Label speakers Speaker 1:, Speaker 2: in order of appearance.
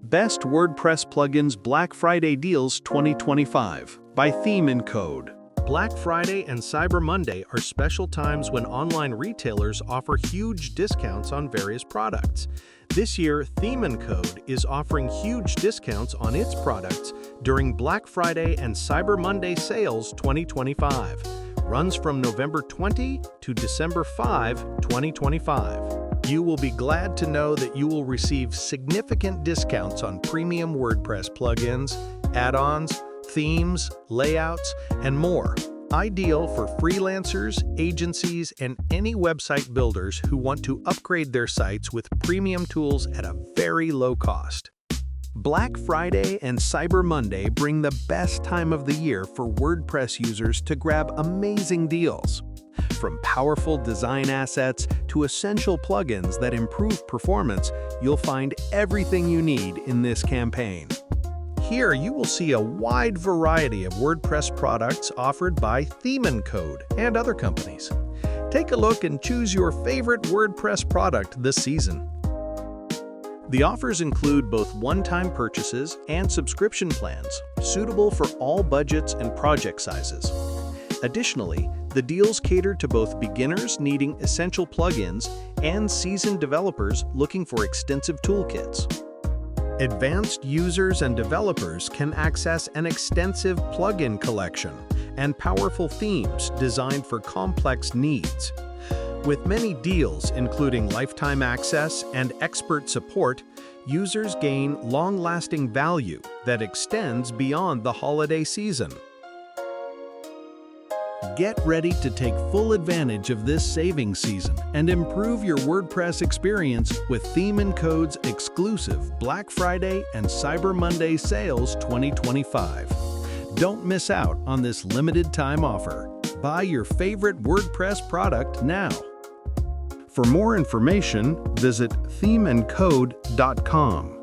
Speaker 1: Best WordPress Plugins Black Friday Deals 2025 by ThemeNcode. Black Friday and Cyber Monday are special times when online retailers offer huge discounts on various products. This year, ThemeNcode is offering huge discounts on its products during Black Friday and Cyber Monday sales 2025. Runs from November 20 to December 5, 2025. You will be glad to know that you will receive significant discounts on premium WordPress plugins, add-ons, themes, layouts, and more. Ideal for freelancers, agencies, and any website builders who want to upgrade their sites with premium tools at a very low cost. Black Friday and Cyber Monday bring the best time of the year for WordPress users to grab amazing deals. From powerful design assets to essential plugins that improve performance, you'll find everything you need in this campaign. Here you will see a wide variety of WordPress products offered by ThemeNcode and other companies. Take a look and choose your favorite WordPress product this season. The offers include both one-time purchases and subscription plans, suitable for all budgets and project sizes. Additionally, the deals cater to both beginners needing essential plugins and seasoned developers looking for extensive toolkits. Advanced users and developers can access an extensive plugin collection and powerful themes designed for complex needs. With many deals, including lifetime access and expert support, users gain long-lasting value that extends beyond the holiday season. Get ready to take full advantage of this saving season and improve your WordPress experience with ThemeNcode's exclusive Black Friday and Cyber Monday sales 2025. Don't miss out on this limited time offer. Buy your favorite WordPress product now. For more information, visit ThemeNcode.com.